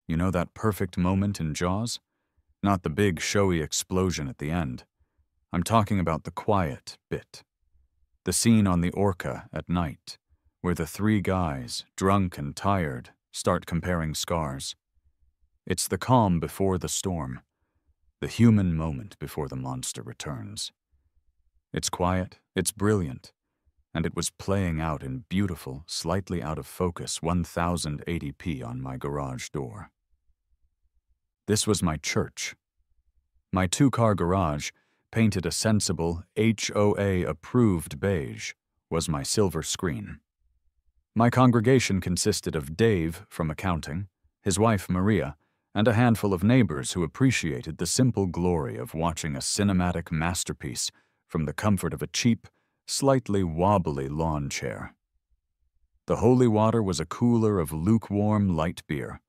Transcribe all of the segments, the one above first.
You know that perfect moment in Jaws? Not the big, showy explosion at the end. I'm talking about the quiet bit. The scene on the Orca at night, where the three guys, drunk and tired, start comparing scars. It's the calm before the storm, the human moment before the monster returns. It's quiet, it's brilliant, and it was playing out in beautiful, slightly out of focus 1080p on my garage door. This was my church. My two-car garage, painted a sensible, HOA-approved beige, was my silver screen. My congregation consisted of Dave from accounting, his wife Maria, and a handful of neighbors who appreciated the simple glory of watching a cinematic masterpiece from the comfort of a cheap, slightly wobbly lawn chair. The holy water was a cooler of lukewarm light beer,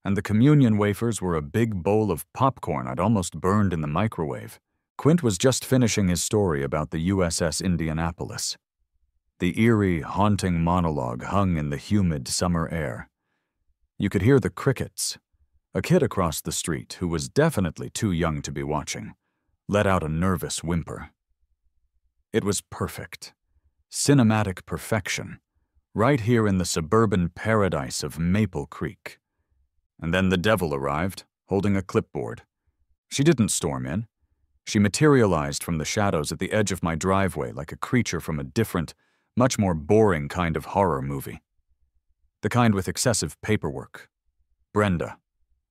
and the communion wafers were a big bowl of popcorn I'd almost burned in the microwave. Quint was just finishing his story about the USS Indianapolis. The eerie, haunting monologue hung in the humid summer air. You could hear the crickets. A kid across the street, who was definitely too young to be watching, let out a nervous whimper. It was perfect. Cinematic perfection, right here in the suburban paradise of Maple Creek. And then the devil arrived, holding a clipboard. She didn't storm in. She materialized from the shadows at the edge of my driveway like a creature from a different, much more boring kind of horror movie. The kind with excessive paperwork. Brenda,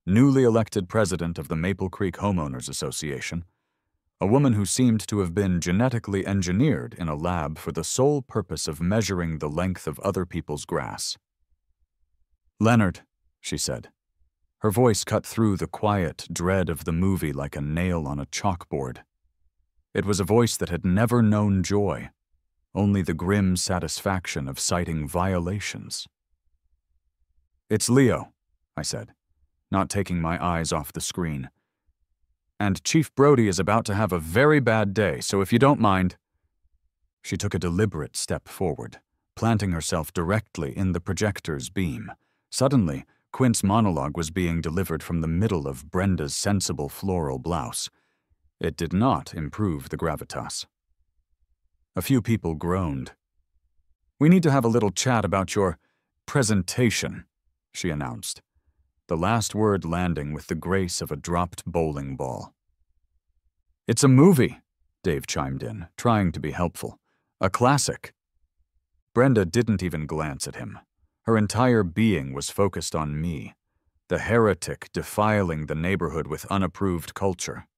newly elected president of the Maple Creek Homeowners Association, a woman who seemed to have been genetically engineered in a lab for the sole purpose of measuring the length of other people's grass. "Leonard," she said. Her voice cut through the quiet dread of the movie like a nail on a chalkboard. It was a voice that had never known joy, only the grim satisfaction of citing violations. "It's Leo," I said, not taking my eyes off the screen. "And Chief Brody is about to have a very bad day, so if you don't mind—" She took a deliberate step forward, planting herself directly in the projector's beam. Suddenly, Quint's monologue was being delivered from the middle of Brenda's sensible floral blouse. It did not improve the gravitas. A few people groaned. "We need to have a little chat about your presentation," she announced, the last word landing with the grace of a dropped bowling ball. "It's a movie," Dave chimed in, trying to be helpful. "A classic." Brenda didn't even glance at him. Her entire being was focused on me, the heretic defiling the neighborhood with unapproved culture.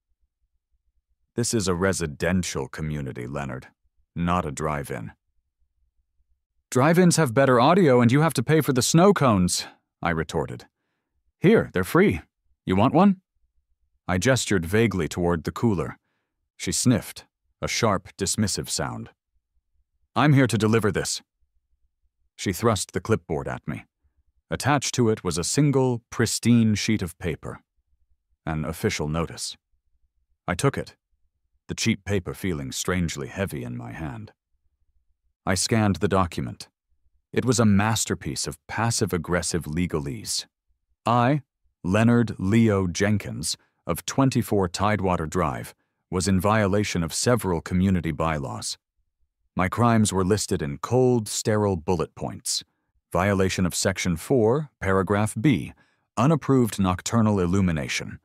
"This is a residential community, Leonard, not a drive-in." "Drive-ins have better audio and you have to pay for the snow cones," I retorted. "Here, they're free. You want one?" I gestured vaguely toward the cooler. She sniffed, a sharp, dismissive sound. "I'm here to deliver this." She thrust the clipboard at me. Attached to it was a single, pristine sheet of paper. An official notice. I took it, the cheap paper feeling strangely heavy in my hand. I scanned the document. It was a masterpiece of passive-aggressive legalese. I, Leonard Leo Jenkins, of 24 Tidewater Drive, was in violation of several community bylaws. My crimes were listed in cold, sterile bullet points. Violation of Section 4, Paragraph B, unapproved nocturnal illumination.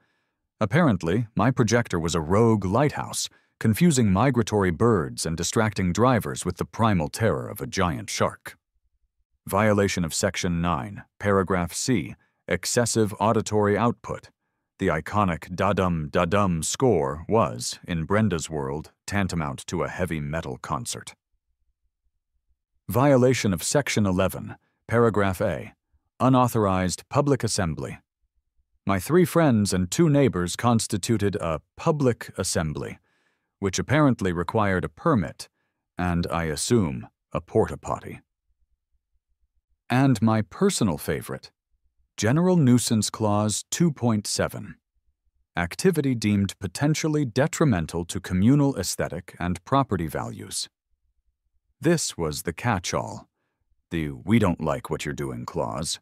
Apparently, my projector was a rogue lighthouse, confusing migratory birds and distracting drivers with the primal terror of a giant shark. Violation of Section 9, Paragraph C, excessive auditory output. The iconic da-dum score was, in Brenda's world, tantamount to a heavy metal concert. Violation of Section 11, Paragraph A, unauthorized public assembly. My 3 friends and 2 neighbors constituted a public assembly, which apparently required a permit, and I assume a porta-potty. And my personal favorite, General Nuisance Clause 2.7. Activity deemed potentially detrimental to communal aesthetic and property values. This was the catch-all, the "we don't like what you're doing" clause.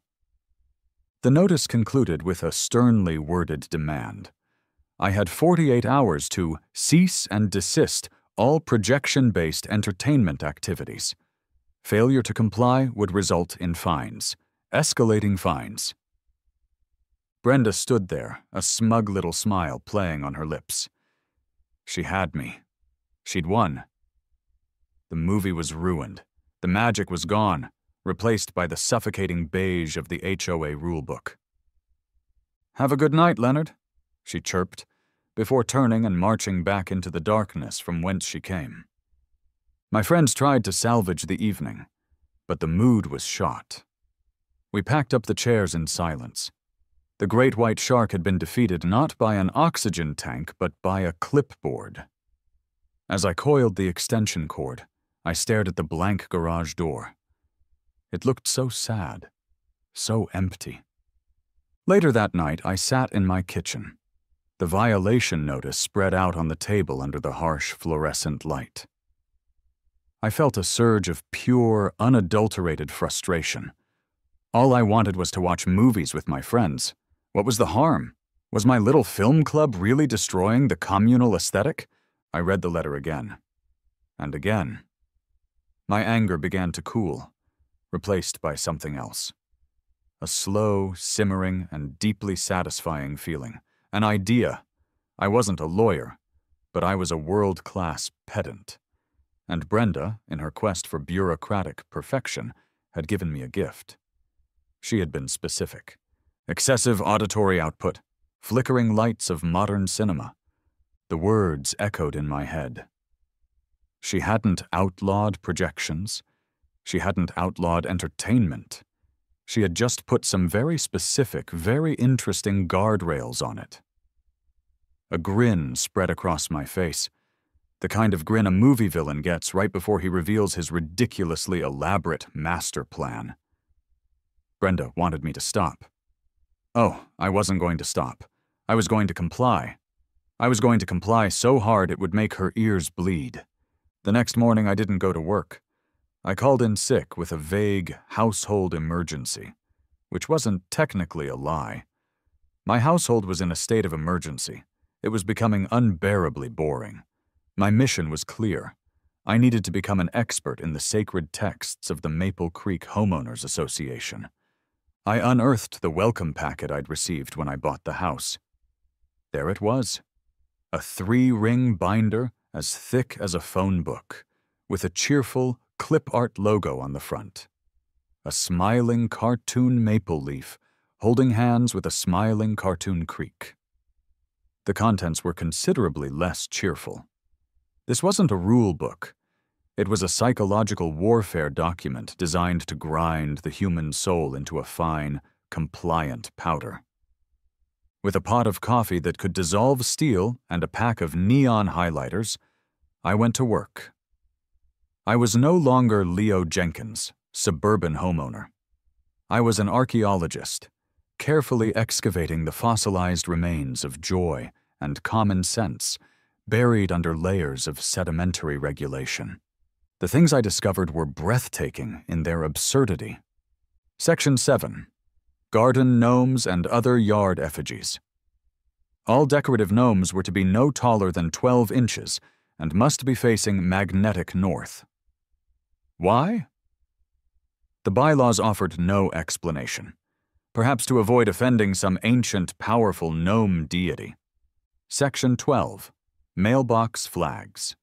The notice concluded with a sternly worded demand. I had 48 hours to cease and desist all projection-based entertainment activities. Failure to comply would result in fines, escalating fines. Brenda stood there, a smug little smile playing on her lips. She had me. She'd won. The movie was ruined. The magic was gone, replaced by the suffocating beige of the HOA rulebook. "Have a good night, Leonard," she chirped, before turning and marching back into the darkness from whence she came. My friends tried to salvage the evening, but the mood was shot. We packed up the chairs in silence. The great white shark had been defeated not by an oxygen tank, but by a clipboard. As I coiled the extension cord, I stared at the blank garage door. It looked so sad, so empty. Later that night, I sat in my kitchen. The violation notice spread out on the table under the harsh fluorescent light. I felt a surge of pure, unadulterated frustration. All I wanted was to watch movies with my friends. What was the harm? Was my little film club really destroying the communal aesthetic? I read the letter again. And again. My anger began to cool, replaced by something else. A slow, simmering, and deeply satisfying feeling. An idea. I wasn't a lawyer, but I was a world-class pedant. And Brenda, in her quest for bureaucratic perfection, had given me a gift. She had been specific. Excessive auditory output, flickering lights of modern cinema. The words echoed in my head. She hadn't outlawed projections. She hadn't outlawed entertainment. She had just put some very specific, very interesting guardrails on it. A grin spread across my face, the kind of grin a movie villain gets right before he reveals his ridiculously elaborate master plan. Brenda wanted me to stop. Oh, I wasn't going to stop. I was going to comply. I was going to comply so hard it would make her ears bleed. The next morning I didn't go to work. I called in sick with a vague household emergency, which wasn't technically a lie. My household was in a state of emergency. It was becoming unbearably boring. My mission was clear. I needed to become an expert in the sacred texts of the Maple Creek Homeowners Association. I unearthed the welcome packet I'd received when I bought the house. There it was. A 3-ring binder as thick as a phone book, with a cheerful clip art logo on the front. A smiling cartoon maple leaf holding hands with a smiling cartoon creek. The contents were considerably less cheerful. This wasn't a rule book. It was a psychological warfare document designed to grind the human soul into a fine, compliant powder. With a pot of coffee that could dissolve steel and a pack of neon highlighters, I went to work. I was no longer Leo Jenkins, suburban homeowner. I was an archaeologist, carefully excavating the fossilized remains of joy and common sense buried under layers of sedimentary regulation. The things I discovered were breathtaking in their absurdity. Section 7. Garden gnomes and other yard effigies. All decorative gnomes were to be no taller than 12 inches and must be facing magnetic north. Why? The bylaws offered no explanation, perhaps to avoid offending some ancient, powerful gnome deity. Section 12. Mailbox flags.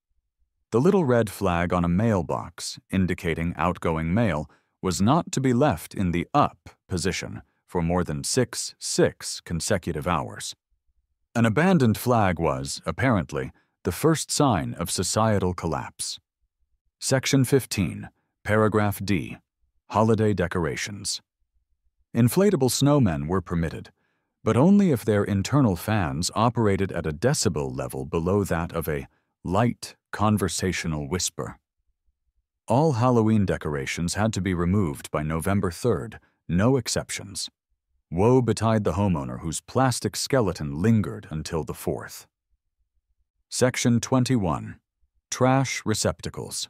The little red flag on a mailbox, indicating outgoing mail, was not to be left in the up position for more than 6 consecutive hours. An abandoned flag was, apparently, the first sign of societal collapse. Section 15, Paragraph D. Holiday decorations. Inflatable snowmen were permitted, but only if their internal fans operated at a decibel level below that of a light conversational whisper. All Halloween decorations had to be removed by November 3rd, no exceptions. Woe betide the homeowner whose plastic skeleton lingered until the 4th. Section 21. Trash receptacles.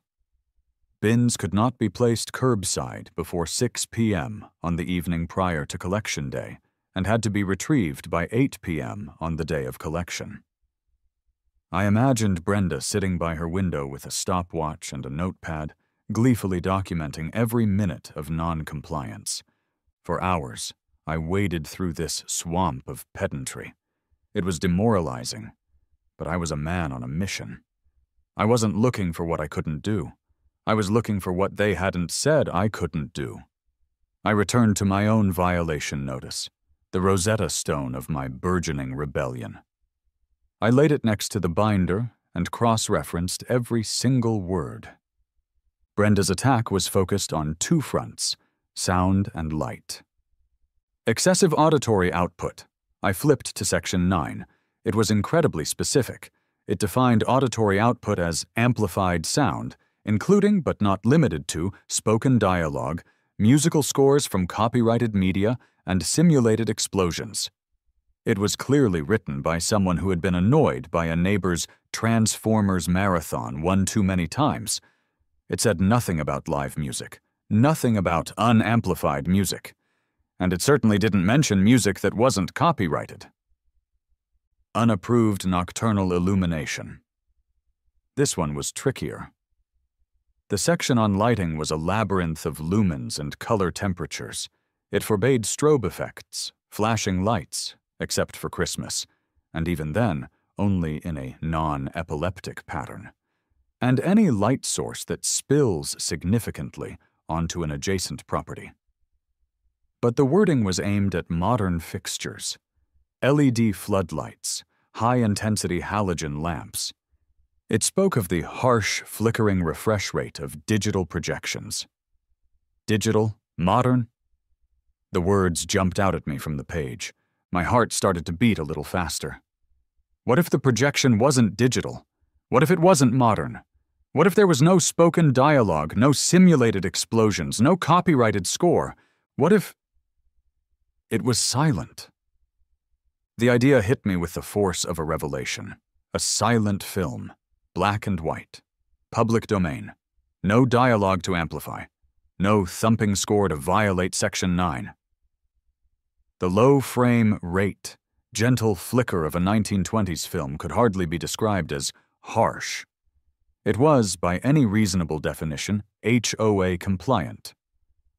Bins could not be placed curbside before 6 p.m. on the evening prior to collection day and had to be retrieved by 8 p.m. on the day of collection. I imagined Brenda sitting by her window with a stopwatch and a notepad, gleefully documenting every minute of non-compliance. For hours, I waded through this swamp of pedantry. It was demoralizing, but I was a man on a mission. I wasn't looking for what I couldn't do. I was looking for what they hadn't said I couldn't do. I returned to my own violation notice, the Rosetta Stone of my burgeoning rebellion. I laid it next to the binder and cross-referenced every single word. Brenda's attack was focused on two fronts, sound and light. Excessive auditory output. I flipped to Section 9. It was incredibly specific. It defined auditory output as amplified sound, including but not limited to spoken dialogue, musical scores from copyrighted media, and simulated explosions. It was clearly written by someone who had been annoyed by a neighbor's Transformers marathon one too many times. It said nothing about live music, nothing about unamplified music, and it certainly didn't mention music that wasn't copyrighted. Unapproved nocturnal illumination. This one was trickier. The section on lighting was a labyrinth of lumens and color temperatures. It forbade strobe effects, flashing lights, except for Christmas, and even then, only in a non-epileptic pattern, and any light source that spills significantly onto an adjacent property. But the wording was aimed at modern fixtures, LED floodlights, high-intensity halogen lamps. It spoke of the harsh, flickering refresh rate of digital projections. Digital? Modern? The words jumped out at me from the page. My heart started to beat a little faster. What if the projection wasn't digital? What if it wasn't modern? What if there was no spoken dialogue, no simulated explosions, no copyrighted score? What if it was silent? The idea hit me with the force of a revelation. A silent film, black and white, public domain, no dialogue to amplify, no thumping score to violate Section 9. The low frame rate, gentle flicker of a 1920s film could hardly be described as harsh. It was, by any reasonable definition, HOA compliant.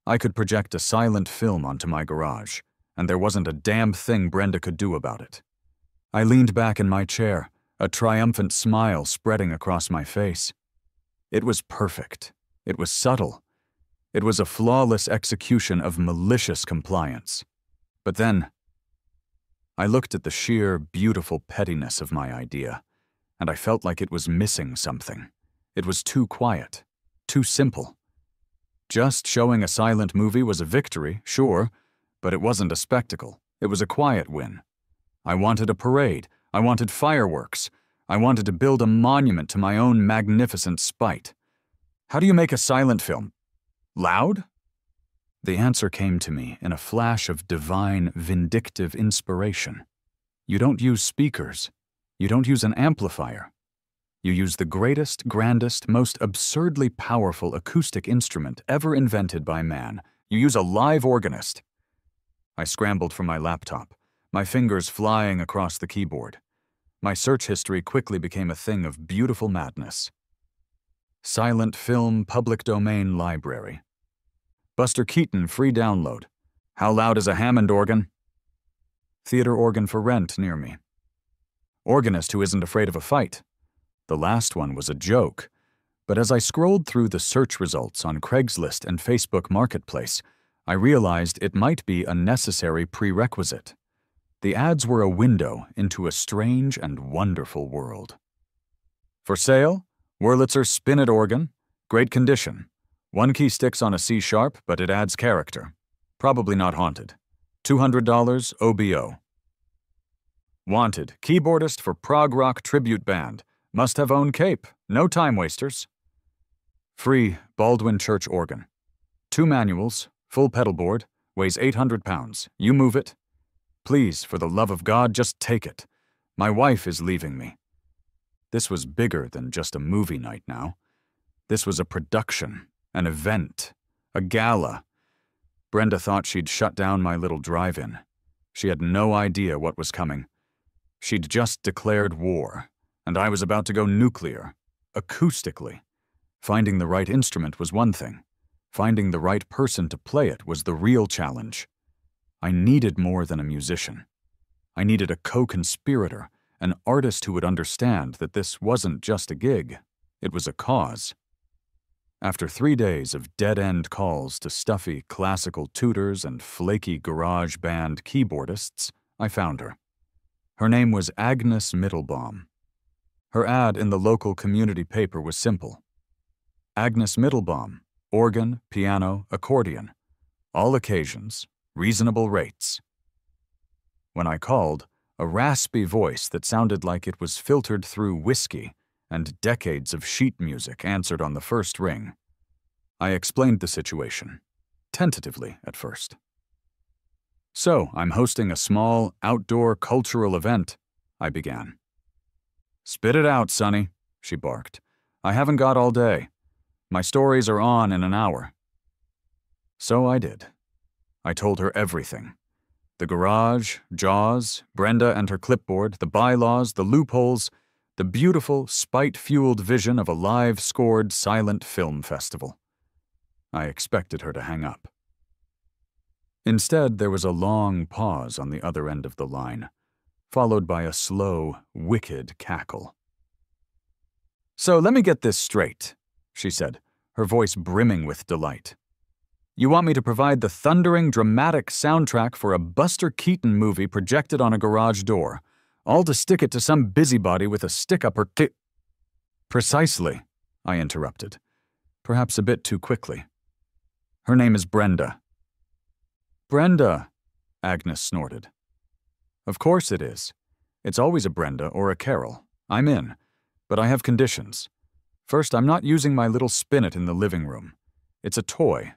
I could project a silent film onto my garage, and there wasn't a damn thing Brenda could do about it. I leaned back in my chair, a triumphant smile spreading across my face. It was perfect. It was subtle. It was a flawless execution of malicious compliance. But then, I looked at the sheer, beautiful pettiness of my idea, and I felt like it was missing something. It was too quiet, too simple. Just showing a silent movie was a victory, sure, but it wasn't a spectacle. It was a quiet win. I wanted a parade. I wanted fireworks. I wanted to build a monument to my own magnificent spite. How do you make a silent film? Loud? The answer came to me in a flash of divine, vindictive inspiration. You don't use speakers. You don't use an amplifier. You use the greatest, grandest, most absurdly powerful acoustic instrument ever invented by man. You use a live organist. I scrambled for my laptop, my fingers flying across the keyboard. My search history quickly became a thing of beautiful madness. Silent Film Public Domain Library. Buster Keaton free download. How loud is a Hammond organ? Theater organ for rent near me. Organist who isn't afraid of a fight. The last one was a joke, but as I scrolled through the search results on Craigslist and Facebook Marketplace, I realized it might be a necessary prerequisite. The ads were a window into a strange and wonderful world. For sale, Wurlitzer Spinet organ, great condition. One key sticks on a C sharp, but it adds character. Probably not haunted. $200 OBO. Wanted, keyboardist for prog rock tribute band. Must have own cape, no time wasters. Free Baldwin Church organ. 2 manuals, full pedal board, weighs 800 pounds. You move it. Please, for the love of God, just take it. My wife is leaving me. This was bigger than just a movie night now. This was a production, An event. A gala. Brenda thought she'd shut down my little drive-in. She had no idea what was coming. She'd just declared war, and I was about to go nuclear, acoustically. Finding the right instrument was one thing. Finding the right person to play it was the real challenge. I needed more than a musician. I needed a co-conspirator, an artist who would understand that this wasn't just a gig, it was a cause. After 3 days of dead-end calls to stuffy classical tutors and flaky garage band keyboardists, I found her. Her name was Agnes Mittelbaum. Her ad in the local community paper was simple. Agnes Mittelbaum, organ, piano, accordion. All occasions, reasonable rates. When I called, a raspy voice that sounded like it was filtered through whiskey and decades of sheet music answered on the first ring. I explained the situation, tentatively at first. "So, I'm hosting a small, outdoor cultural event," I began. "Spit it out, Sonny," she barked. "I haven't got all day. My stories are on in an hour." So I did. I told her everything. The garage, Jaws, Brenda and her clipboard, the bylaws, the loopholes, the beautiful, spite-fueled vision of a live-scored silent film festival. I expected her to hang up. Instead, there was a long pause on the other end of the line, followed by a slow, wicked cackle. "So let me get this straight," she said, her voice brimming with delight. "You want me to provide the thundering, dramatic soundtrack for a Buster Keaton movie projected on a garage door, all to stick it to some busybody with a stick up her ki—" "Precisely," I interrupted, perhaps a bit too quickly. "Her name is Brenda." "Brenda," Agnes snorted. "Of course it is. It's always a Brenda or a Carol. I'm in, but I have conditions. First, I'm not using my little spinet in the living room. It's a toy.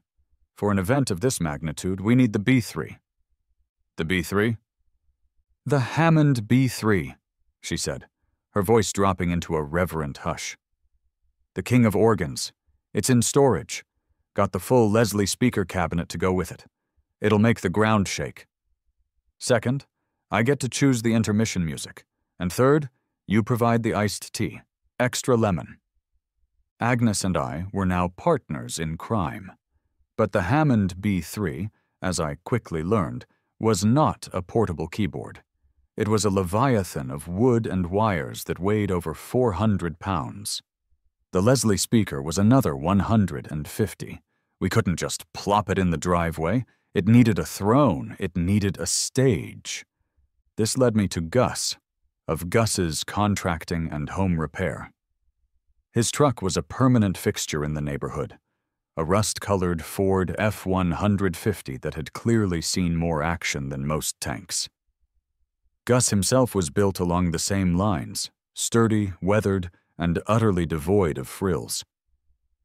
For an event of this magnitude, we need the B3. "The B3? "The Hammond B3, she said, her voice dropping into a reverent hush. "The king of organs. It's in storage. Got the full Leslie speaker cabinet to go with it. It'll make the ground shake. Second, I get to choose the intermission music. And third, you provide the iced tea. Extra lemon." Agnes and I were now partners in crime. But the Hammond B3, as I quickly learned, was not a portable keyboard. It was a leviathan of wood and wires that weighed over 400 pounds. The Leslie speaker was another 150. We couldn't just plop it in the driveway. It needed a throne. It needed a stage. This led me to Gus, of Gus's Contracting and Home Repair. His truck was a permanent fixture in the neighborhood, a rust-colored Ford F-150 that had clearly seen more action than most tanks. Gus himself was built along the same lines, sturdy, weathered, and utterly devoid of frills.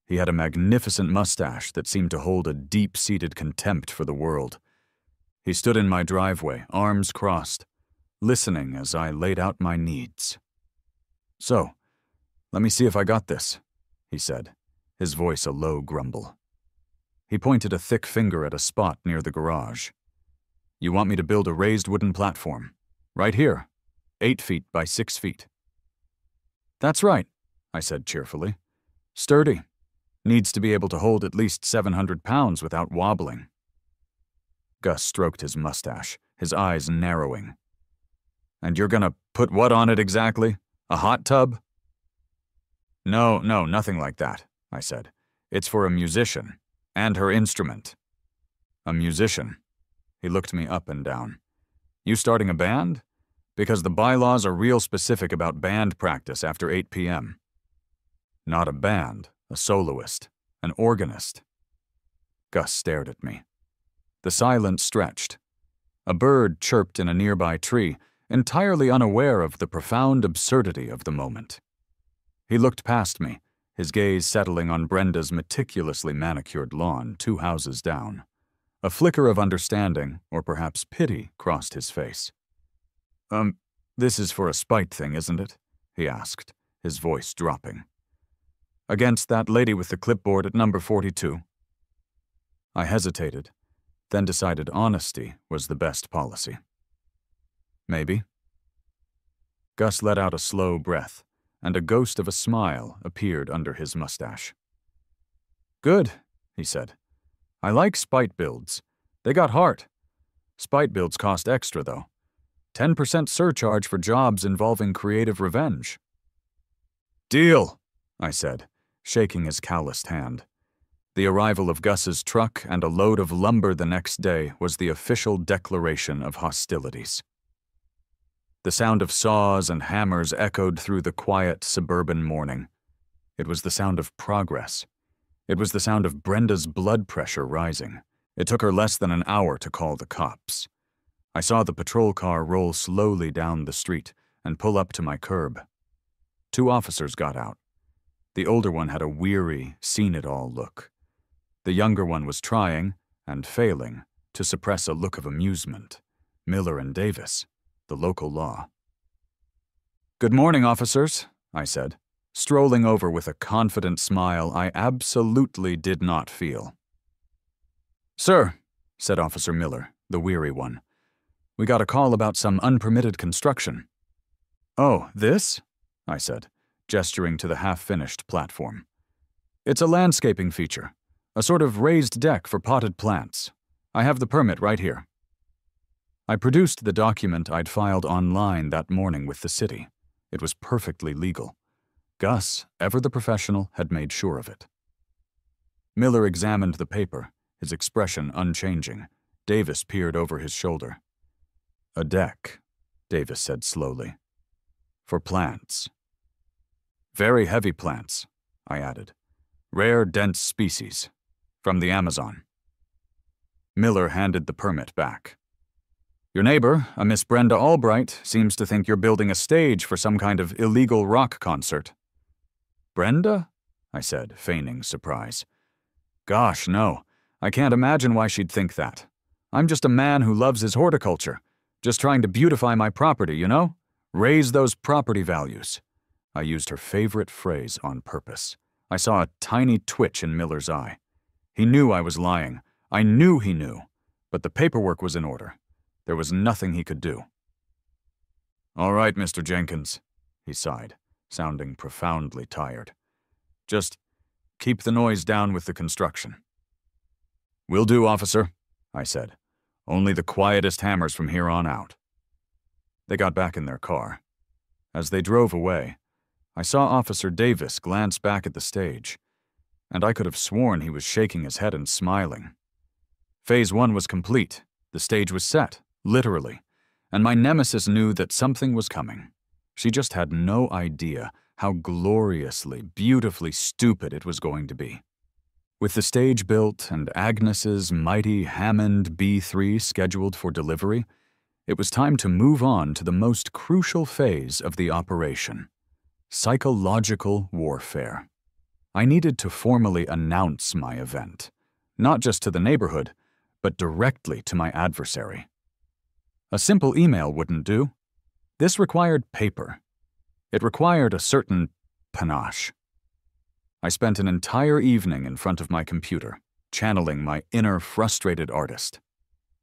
He had a magnificent mustache that seemed to hold a deep-seated contempt for the world. He stood in my driveway, arms crossed, listening as I laid out my needs. "So, let me see if I got this," he said, his voice a low grumble. He pointed a thick finger at a spot near the garage. "You want me to build a raised wooden platform? Right here, 8 feet by 6 feet. "That's right," I said cheerfully. "Sturdy. Needs to be able to hold at least 700 pounds without wobbling." Gus stroked his mustache, his eyes narrowing. "And you're gonna put what on it exactly? A hot tub?" No, nothing like that," I said. "It's for a musician, and her instrument." "A musician?" He looked me up and down. "You starting a band? Because the bylaws are real specific about band practice after 8 p.m. "Not a band, a soloist, an organist." Gus stared at me. The silence stretched. A bird chirped in a nearby tree, entirely unaware of the profound absurdity of the moment. He looked past me, his gaze settling on Brenda's meticulously manicured lawn 2 houses down. A flicker of understanding, or perhaps pity, crossed his face. This is for a spite thing, isn't it?" he asked, his voice dropping. Against that lady with the clipboard at number 42. I hesitated, then decided honesty was the best policy. Maybe. Gus let out a slow breath, and a ghost of a smile appeared under his mustache. Good, he said. I like spite builds. They got heart. Spite builds cost extra, though. 10% surcharge for jobs involving creative revenge. Deal, I said, shaking his calloused hand. The arrival of Gus's truck and a load of lumber the next day was the official declaration of hostilities. The sound of saws and hammers echoed through the quiet suburban morning. It was the sound of progress. It was the sound of Brenda's blood pressure rising. It took her less than an hour to call the cops. I saw the patrol car roll slowly down the street and pull up to my curb. 2 officers got out. The older one had a weary, seen-it-all look. The younger one was trying, and failing, to suppress a look of amusement. Miller and Davis, the local law. Good morning, officers, I said, strolling over with a confident smile I absolutely did not feel. Sir, said Officer Miller, the weary one, we got a call about some unpermitted construction. Oh, this? I said, gesturing to the half-finished platform. It's a landscaping feature, a sort of raised deck for potted plants. I have the permit right here. I produced the document I'd filed online that morning with the city. It was perfectly legal. Gus, ever the professional, had made sure of it. Miller examined the paper, his expression unchanging. Davis peered over his shoulder. A deck, Davis said slowly. For plants. Very heavy plants, I added. Rare, dense species. From the Amazon. Miller handed the permit back. Your neighbor, a Miss Brenda Albright, seems to think you're building a stage for some kind of illegal rock concert. Brenda? I said, feigning surprise. Gosh, no. I can't imagine why she'd think that. I'm just a man who loves his horticulture. Just trying to beautify my property, you know? Raise those property values. I used her favorite phrase on purpose. I saw a tiny twitch in Miller's eye. He knew I was lying. I knew he knew. But the paperwork was in order. There was nothing he could do. All right, Mr. Jenkins, he sighed, sounding profoundly tired. Just keep the noise down with the construction. Will do, officer, I said. Only the quietest hammers from here on out. They got back in their car. As they drove away, I saw Officer Davis glance back at the stage, and I could have sworn he was shaking his head and smiling. Phase 1 was complete. The stage was set, literally, and my nemesis knew that something was coming. She just had no idea how gloriously, beautifully stupid it was going to be. With the stage built and Agnes's mighty Hammond B3 scheduled for delivery, it was time to move on to the most crucial phase of the operation: psychological warfare. I needed to formally announce my event, not just to the neighborhood, but directly to my adversary. A simple email wouldn't do. This required paper. It required a certain panache. I spent an entire evening in front of my computer, channeling my inner frustrated artist.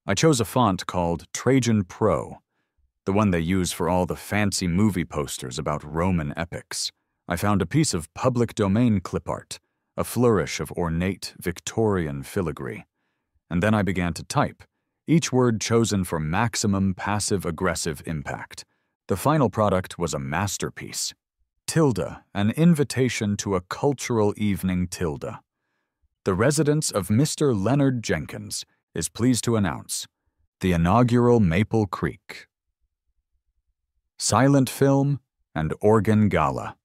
I chose a font called Trajan Pro, the one they use for all the fancy movie posters about Roman epics. I found a piece of public domain clip art, a flourish of ornate Victorian filigree. And then I began to type, each word chosen for maximum passive-aggressive impact. The final product was a masterpiece. Tilda, an invitation to a cultural evening Tilda. The residence of Mr. Leonard Jenkins is pleased to announce the inaugural Maple Creek Silent Film and Organ Gala.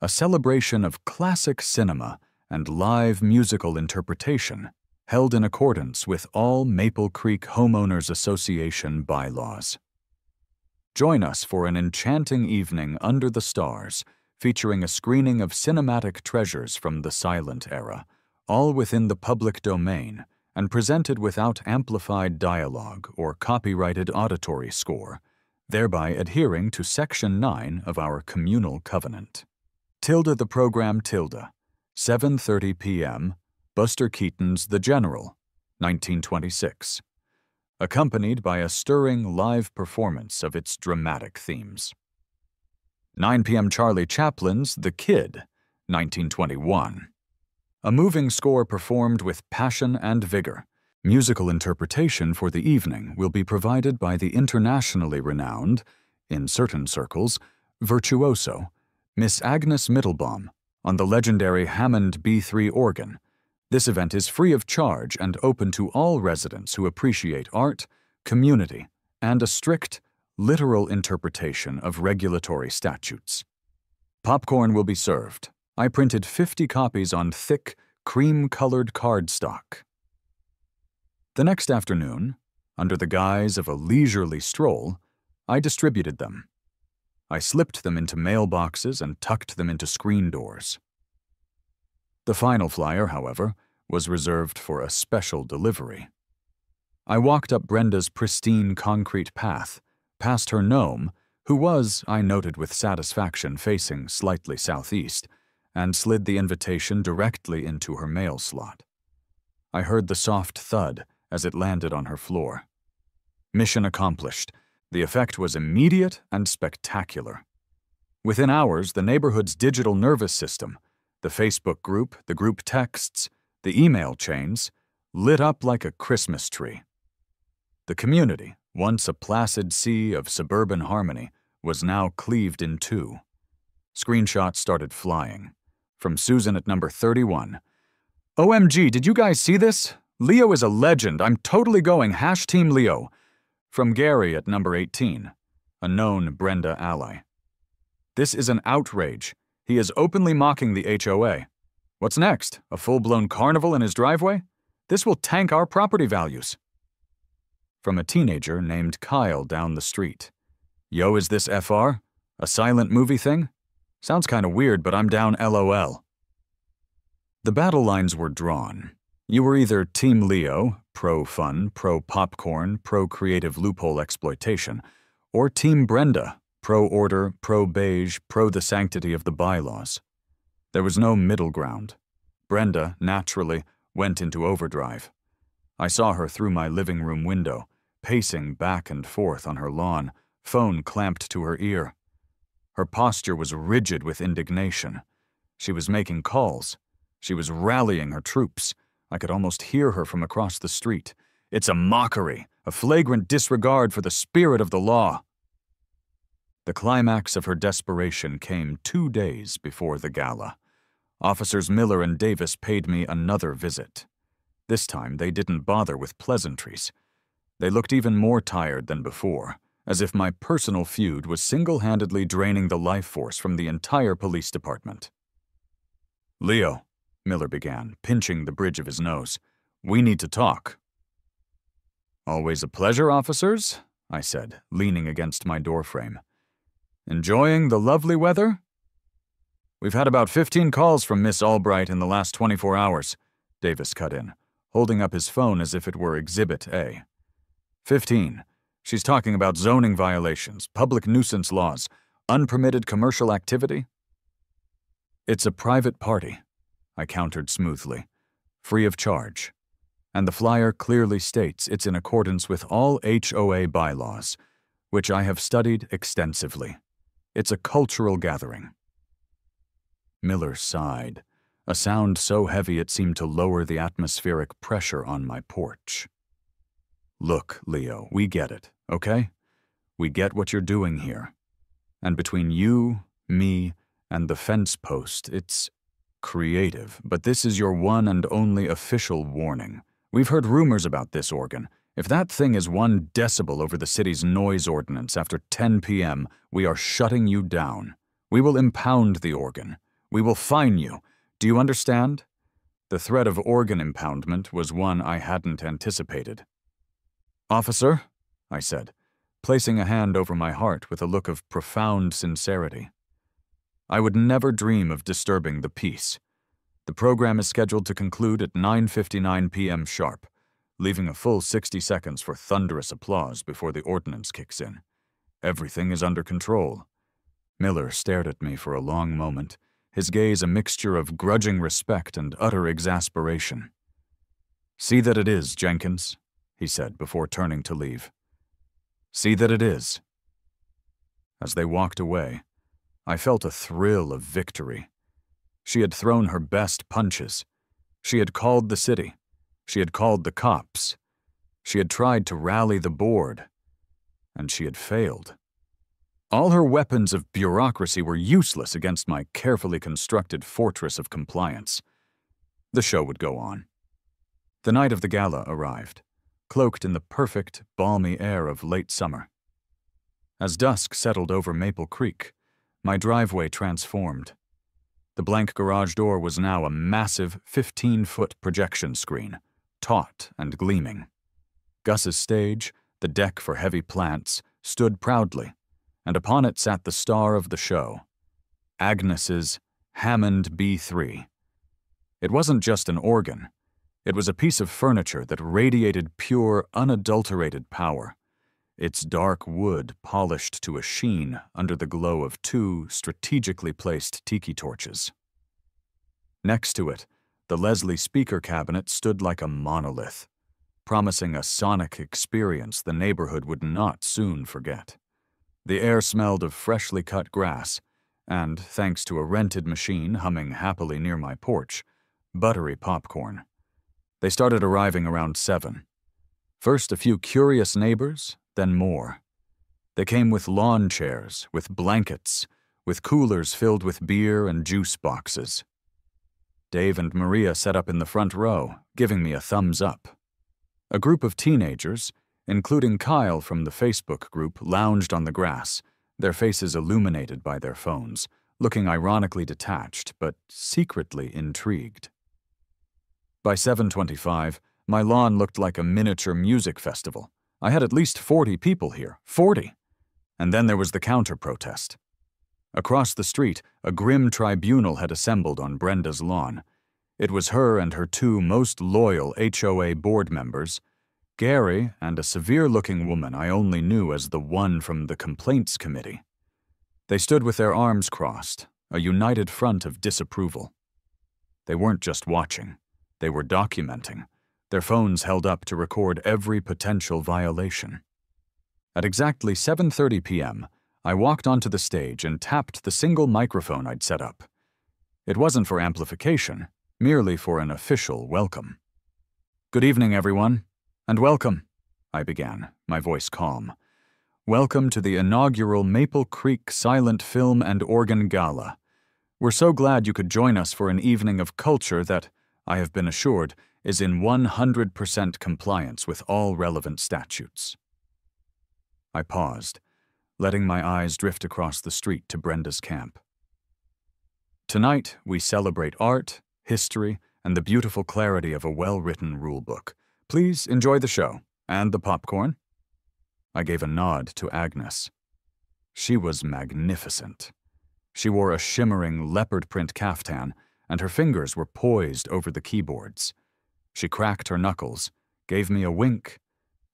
A celebration of classic cinema and live musical interpretation held in accordance with all Maple Creek Homeowners Association bylaws. Join us for an enchanting evening under the stars, featuring a screening of cinematic treasures from the silent era, all within the public domain, and presented without amplified dialogue or copyrighted auditory score, thereby adhering to Section 9 of our communal covenant. Tilda the Program Tilda, 7:30 p.m., Buster Keaton's The General, 1926, accompanied by a stirring live performance of its dramatic themes. 9 p.m. Charlie Chaplin's The Kid, 1921. A moving score performed with passion and vigor. Musical interpretation for the evening will be provided by the internationally renowned, in certain circles, virtuoso, Miss Agnes Mittelbaum, on the legendary Hammond B3 organ. This event is free of charge and open to all residents who appreciate art, community, and a strict, literal interpretation of regulatory statutes. Popcorn will be served. I printed 50 copies on thick, cream-colored cardstock. The next afternoon, under the guise of a leisurely stroll, I distributed them. I slipped them into mailboxes and tucked them into screen doors. The final flyer, however, was reserved for a special delivery. I walked up Brenda's pristine concrete path, past her gnome, who was, I noted with satisfaction, facing slightly southeast, and slid the invitation directly into her mail slot. I heard the soft thud as it landed on her floor. Mission accomplished. The effect was immediate and spectacular. Within hours, the neighborhood's digital nervous system, the Facebook group, the group texts, the email chains, lit up like a Christmas tree. The community, once a placid sea of suburban harmony, was now cleaved in two. Screenshots started flying. From Susan at number 31. OMG, did you guys see this? Leo is a legend. I'm totally going #Team Leo. From Gary at number 18, a known Brenda ally. This is an outrage. He is openly mocking the HOA. What's next? A full-blown carnival in his driveway? This will tank our property values. From a teenager named Kyle down the street. Yo, is this FR? A silent movie thing? Sounds kinda weird, but I'm down LOL. The battle lines were drawn. You were either Team Leo, pro-fun, pro-popcorn, pro-creative loophole exploitation, or Team Brenda, pro-order, pro-beige, pro-the sanctity of the bylaws. There was no middle ground. Brenda, naturally, went into overdrive. I saw her through my living room window, pacing back and forth on her lawn, phone clamped to her ear. Her posture was rigid with indignation. She was making calls. She was rallying her troops. I could almost hear her from across the street. It's a mockery, a flagrant disregard for the spirit of the law. The climax of her desperation came 2 days before the gala. Officers Miller and Davis paid me another visit. This time they didn't bother with pleasantries. They looked even more tired than before, as if my personal feud was single-handedly draining the life force from the entire police department. Leo, Miller began, pinching the bridge of his nose. We need to talk. Always a pleasure, officers, I said, leaning against my doorframe. Enjoying the lovely weather? We've had about 15 calls from Miss Albright in the last 24 hours, Davis cut in, holding up his phone as if it were Exhibit A. 15. She's talking about zoning violations, public nuisance laws, unpermitted commercial activity. It's a private party, I countered smoothly, free of charge, and the flyer clearly states it's in accordance with all HOA bylaws, which I have studied extensively. It's a cultural gathering. Miller sighed, a sound so heavy it seemed to lower the atmospheric pressure on my porch. Look, Leo, we get it, okay? We get what you're doing here. And between you, me, and the fence post, it's creative, but this is your one and only official warning. We've heard rumors about this organ. If that thing is 1 decibel over the city's noise ordinance after 10 p.m., we are shutting you down. We will impound the organ. We will fine you. Do you understand? The threat of organ impoundment was one I hadn't anticipated. Officer, I said, placing a hand over my heart with a look of profound sincerity. I would never dream of disturbing the peace. The program is scheduled to conclude at 9:59 p.m. sharp, leaving a full 60 seconds for thunderous applause before the ordinance kicks in. Everything is under control. Miller stared at me for a long moment, his gaze a mixture of grudging respect and utter exasperation. "See that it is, Jenkins," he said before turning to leave. "See that it is." As they walked away, I felt a thrill of victory. She had thrown her best punches. She had called the city. She had called the cops. She had tried to rally the board. And she had failed. All her weapons of bureaucracy were useless against my carefully constructed fortress of compliance. The show would go on. The night of the gala arrived, cloaked in the perfect, balmy air of late summer. As dusk settled over Maple Creek, my driveway transformed. The blank garage door was now a massive 15-foot projection screen, taut and gleaming. Gus's stage, the deck for heavy plants, stood proudly, and upon it sat the star of the show, Agnes's Hammond B3. It wasn't just an organ. It was a piece of furniture that radiated pure, unadulterated power, its dark wood polished to a sheen under the glow of 2 strategically placed tiki torches. Next to it, the Leslie speaker cabinet stood like a monolith, promising a sonic experience the neighborhood would not soon forget. The air smelled of freshly cut grass, and, thanks to a rented machine humming happily near my porch, buttery popcorn. They started arriving around 7. First a few curious neighbors, then more. They came with lawn chairs, with blankets, with coolers filled with beer and juice boxes. Dave and Maria sat up in the front row, giving me a thumbs up. A group of teenagers, including Kyle from the Facebook group, lounged on the grass, their faces illuminated by their phones, looking ironically detached but secretly intrigued. By 7:25, my lawn looked like a miniature music festival. I had at least 40 people here, 40! And then there was the counter-protest. Across the street, a grim tribunal had assembled on Brenda's lawn. It was her and her 2 most loyal HOA board members, Gary and a severe-looking woman I only knew as the one from the complaints committee. They stood with their arms crossed, a united front of disapproval. They weren't just watching. They were documenting, their phones held up to record every potential violation. At exactly 7:30 p.m., I walked onto the stage and tapped the single microphone I'd set up. It wasn't for amplification, merely for an official welcome. "Good evening, everyone, and welcome," I began, my voice calm. "Welcome to the inaugural Maple Creek Silent Film and Organ Gala. We're so glad you could join us for an evening of culture that, I have been assured, is in 100% compliance with all relevant statutes." I paused, letting my eyes drift across the street to Brenda's camp. "Tonight, we celebrate art, history, and the beautiful clarity of a well-written rulebook. Please enjoy the show, and the popcorn." I gave a nod to Agnes. She was magnificent. She wore a shimmering leopard print caftan, and her fingers were poised over the keyboards. She cracked her knuckles, gave me a wink,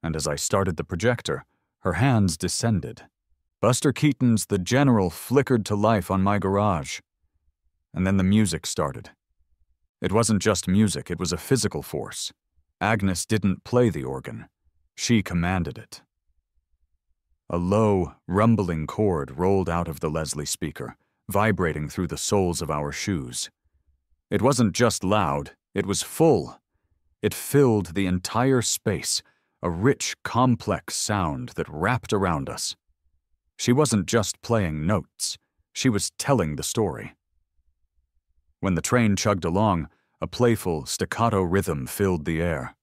and as I started the projector, her hands descended. Buster Keaton's The General flickered to life on my garage. And then the music started. It wasn't just music, it was a physical force. Agnes didn't play the organ. She commanded it. A low, rumbling chord rolled out of the Leslie speaker, vibrating through the soles of our shoes. It wasn't just loud, it was full. It filled the entire space, a rich, complex sound that wrapped around us. She wasn't just playing notes, she was telling the story. When the train chugged along, a playful, staccato rhythm filled the air.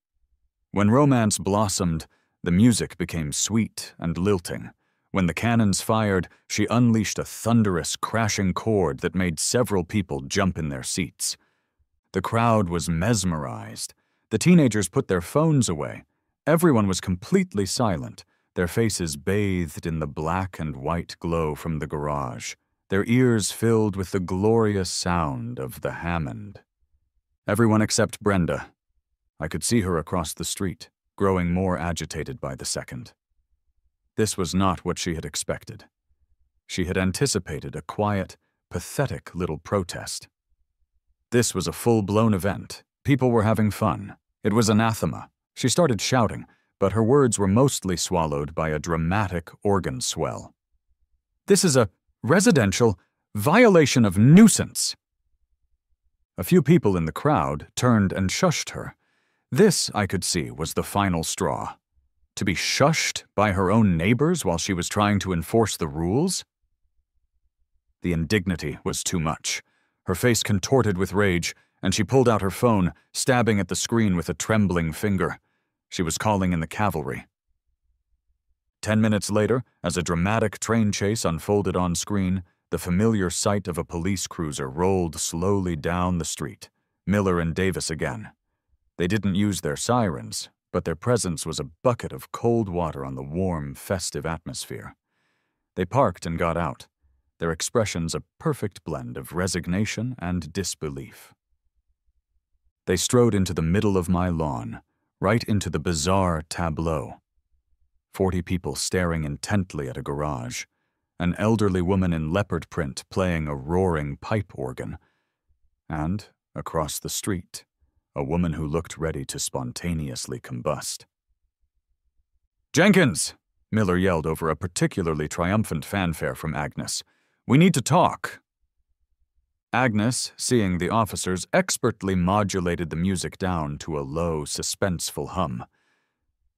When romance blossomed, the music became sweet and lilting. When the cannons fired, she unleashed a thunderous, crashing chord that made several people jump in their seats. The crowd was mesmerized. The teenagers put their phones away. Everyone was completely silent, their faces bathed in the black and white glow from the garage, their ears filled with the glorious sound of the Hammond. Everyone except Brenda. I could see her across the street, growing more agitated by the second. This was not what she had expected. She had anticipated a quiet, pathetic little protest. This was a full-blown event. People were having fun. It was anathema. She started shouting, but her words were mostly swallowed by a dramatic organ swell. "This is a residential violation of nuisance." A few people in the crowd turned and shushed her. This, I could see, was the final straw. To be shushed by her own neighbors while she was trying to enforce the rules? The indignity was too much. Her face contorted with rage, and she pulled out her phone, stabbing at the screen with a trembling finger. She was calling in the cavalry. 10 minutes later, as a dramatic train chase unfolded on screen, the familiar sight of a police cruiser rolled slowly down the street. Miller and Davis again. They didn't use their sirens, but their presence was a bucket of cold water on the warm, festive atmosphere. They parked and got out, their expressions a perfect blend of resignation and disbelief. They strode into the middle of my lawn, right into the bizarre tableau. 40 people staring intently at a garage, an elderly woman in leopard print playing a roaring pipe organ, and, across the street, a woman who looked ready to spontaneously combust. "Jenkins!" Miller yelled over a particularly triumphant fanfare from Agnes. "We need to talk." Agnes, seeing the officers, expertly modulated the music down to a low, suspenseful hum.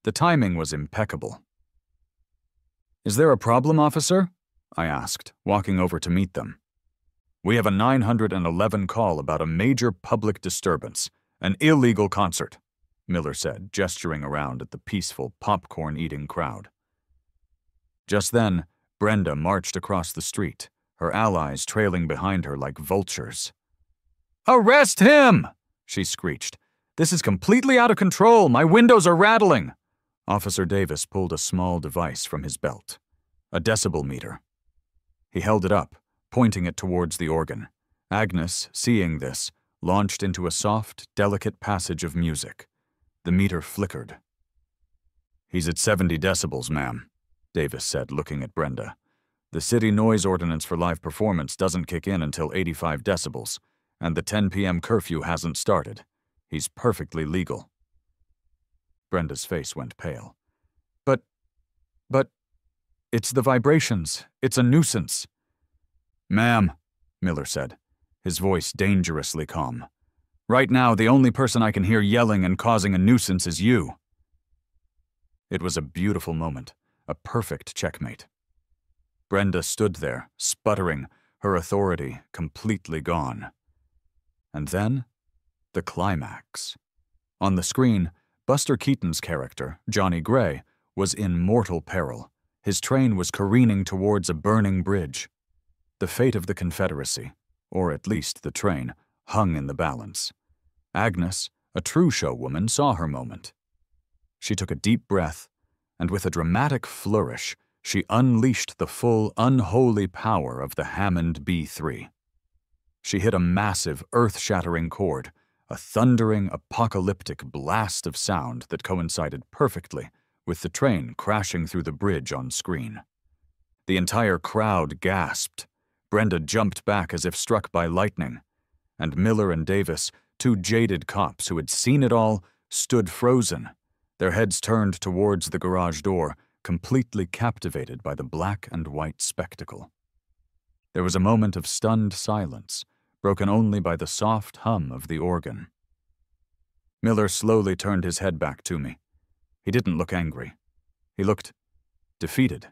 The timing was impeccable. "Is there a problem, officer?" I asked, walking over to meet them. "We have a 911 call about a major public disturbance, an illegal concert," Miller said, gesturing around at the peaceful, popcorn-eating crowd. Just then, Brenda marched across the street, her allies trailing behind her like vultures. "Arrest him!" she screeched. "This is completely out of control. My windows are rattling." Officer Davis pulled a small device from his belt, a decibel meter. He held it up, pointing it towards the organ. Agnes, seeing this, launched into a soft, delicate passage of music. The meter flickered. "He's at 70 decibels, ma'am," Davis said, looking at Brenda. "The city noise ordinance for live performance doesn't kick in until 85 decibels, and the 10 p.m. curfew hasn't started. He's perfectly legal." Brenda's face went pale. But, it's the vibrations. It's a nuisance." "Ma'am," Miller said, his voice dangerously calm. "Right now, the only person I can hear yelling and causing a nuisance is you." It was a beautiful moment, a perfect checkmate. Brenda stood there, sputtering, her authority completely gone. And then, the climax. On the screen, Buster Keaton's character, Johnny Gray, was in mortal peril. His train was careening towards a burning bridge. The fate of the Confederacy, or at least the train, hung in the balance. Agnes, a true show woman, saw her moment. She took a deep breath, and with a dramatic flourish, she unleashed the full, unholy power of the Hammond B3. She hit a massive, earth-shattering chord, a thundering, apocalyptic blast of sound that coincided perfectly with the train crashing through the bridge on screen. The entire crowd gasped. Brenda jumped back as if struck by lightning, and Miller and Davis, two jaded cops who had seen it all, stood frozen, their heads turned towards the garage door, completely captivated by the black and white spectacle. There was a moment of stunned silence, broken only by the soft hum of the organ. Miller slowly turned his head back to me. He didn't look angry. He looked defeated.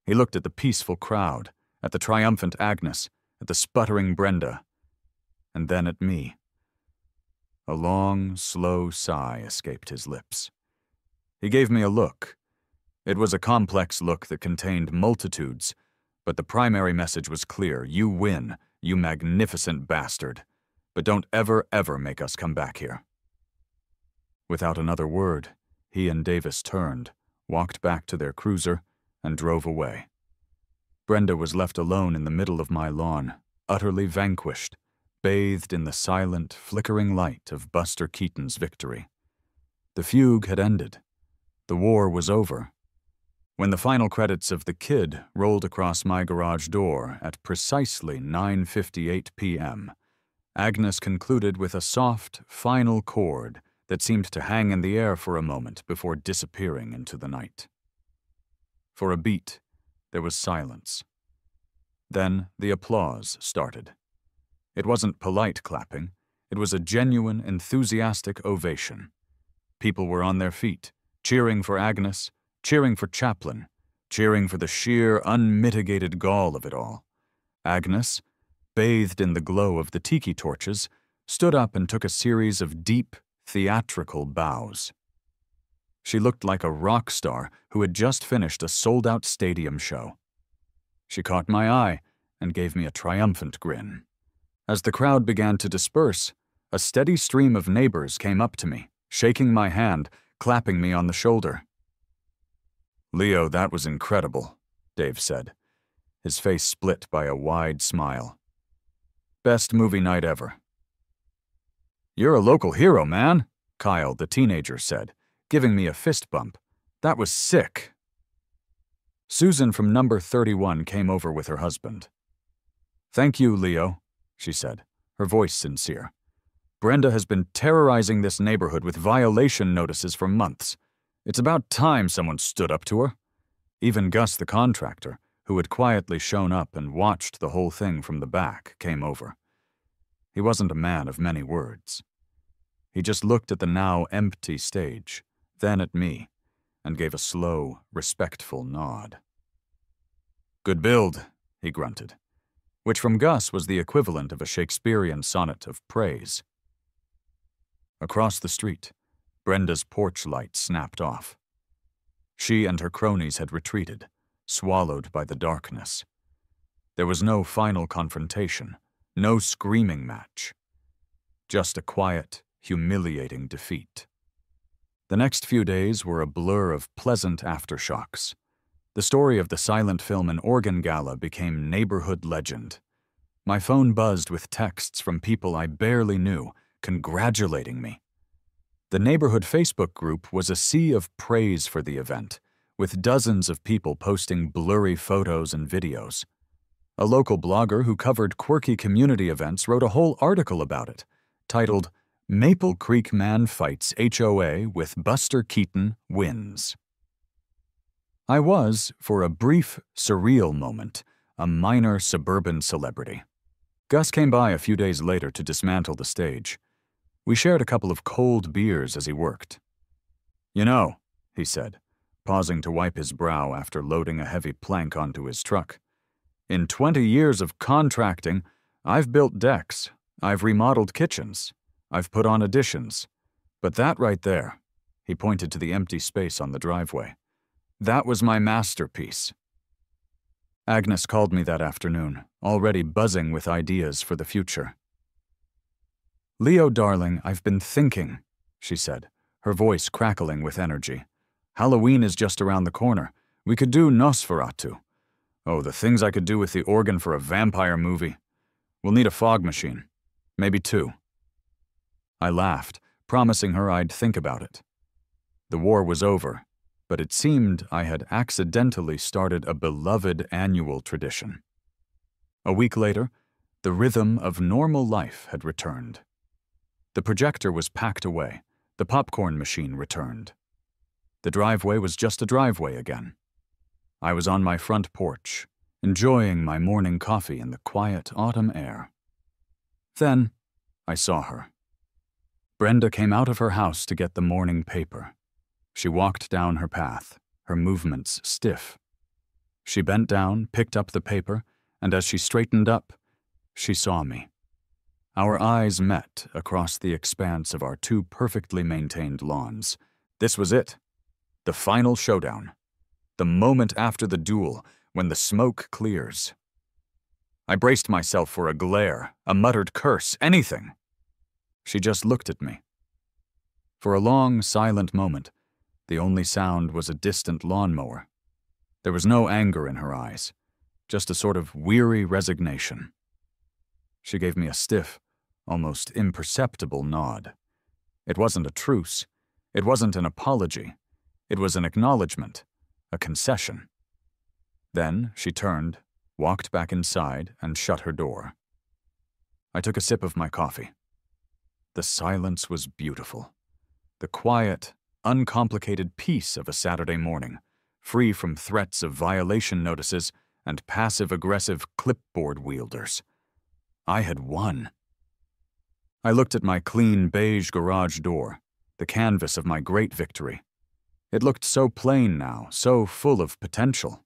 He looked at the peaceful crowd, at the triumphant Agnes, at the sputtering Brenda, and then at me. A long, slow sigh escaped his lips. He gave me a look. It was a complex look that contained multitudes, but the primary message was clear. You win, you magnificent bastard, but don't ever, ever make us come back here. Without another word, he and Davis turned, walked back to their cruiser, and drove away. Brenda was left alone in the middle of my lawn, utterly vanquished, bathed in the silent, flickering light of Buster Keaton's victory. The fugue had ended. The war was over. When the final credits of The Kid rolled across my garage door at precisely 9:58 p.m., Agnes concluded with a soft, final chord that seemed to hang in the air for a moment before disappearing into the night. For a beat, there was silence. Then the applause started. It wasn't polite clapping. It was a genuine, enthusiastic ovation. People were on their feet, cheering for Agnes, cheering for Chaplin, cheering for the sheer, unmitigated gall of it all. Agnes, bathed in the glow of the tiki torches, stood up and took a series of deep, theatrical bows. She looked like a rock star who had just finished a sold-out stadium show. She caught my eye and gave me a triumphant grin. As the crowd began to disperse, a steady stream of neighbors came up to me, shaking my hand, clapping me on the shoulder. "Leo, that was incredible," Dave said, his face split by a wide smile. "Best movie night ever." "You're a local hero, man," Kyle, the teenager, said, giving me a fist bump. "That was sick." Susan from number 31 came over with her husband. "Thank you, Leo," she said, her voice sincere. "Brenda has been terrorizing this neighborhood with violation notices for months. It's about time someone stood up to her." Even Gus, the contractor, who had quietly shown up and watched the whole thing from the back, came over. He wasn't a man of many words. He just looked at the now empty stage, then at me, and gave a slow, respectful nod. "Good build," he grunted, which from Gus was the equivalent of a Shakespearean sonnet of praise. Across the street, Brenda's porch light snapped off. She and her cronies had retreated, swallowed by the darkness. There was no final confrontation, no screaming match. Just a quiet, humiliating defeat. The next few days were a blur of pleasant aftershocks. The story of the silent film and organ gala became neighborhood legend. My phone buzzed with texts from people I barely knew, congratulating me. The neighborhood Facebook group was a sea of praise for the event, with dozens of people posting blurry photos and videos. A local blogger who covered quirky community events wrote a whole article about it, titled "Maple Creek Man Fights HOA with Buster Keaton Wins." I was, for a brief, surreal moment, a minor suburban celebrity. Gus came by a few days later to dismantle the stage. We shared a couple of cold beers as he worked. "You know," he said, pausing to wipe his brow after loading a heavy plank onto his truck, "in 20 years of contracting, I've built decks, I've remodeled kitchens, I've put on additions, but that right there," he pointed to the empty space on the driveway, "that was my masterpiece." Agnes called me that afternoon, already buzzing with ideas for the future. "Leo, darling, I've been thinking," she said, her voice crackling with energy. "Halloween is just around the corner. We could do Nosferatu. Oh, the things I could do with the organ for a vampire movie. We'll need a fog machine. Maybe 2. I laughed, promising her I'd think about it. The war was over, but it seemed I had accidentally started a beloved annual tradition. A week later, the rhythm of normal life had returned. The projector was packed away. The popcorn machine returned. The driveway was just a driveway again. I was on my front porch, enjoying my morning coffee in the quiet autumn air. Then, I saw her. Brenda came out of her house to get the morning paper. She walked down her path, her movements stiff. She bent down, picked up the paper, and as she straightened up, she saw me. Our eyes met across the expanse of our 2 perfectly maintained lawns. This was it. The final showdown. The moment after the duel, when the smoke clears. I braced myself for a glare, a muttered curse, anything. She just looked at me. For a long, silent moment, the only sound was a distant lawnmower. There was no anger in her eyes, just a sort of weary resignation. She gave me a stiff, almost imperceptible nod. It wasn't a truce. It wasn't an apology. It was an acknowledgement, a concession. Then she turned, walked back inside, and shut her door. I took a sip of my coffee. The silence was beautiful. The quiet, uncomplicated peace of a Saturday morning, free from threats of violation notices and passive-aggressive clipboard wielders. I had won. I looked at my clean beige garage door, the canvas of my great victory. It looked so plain now, so full of potential.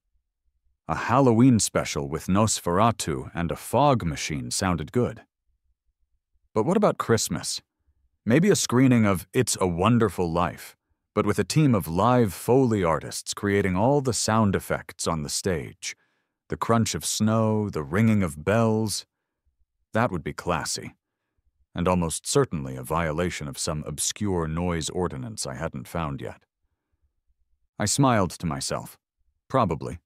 A Halloween special with Nosferatu and a fog machine sounded good. But what about Christmas? Maybe a screening of It's a Wonderful Life, but with a team of live Foley artists creating all the sound effects on the stage. The crunch of snow, the ringing of bells. That would be classy, and almost certainly a violation of some obscure noise ordinance I hadn't found yet. I smiled to myself. Probably,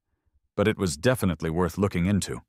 but it was definitely worth looking into.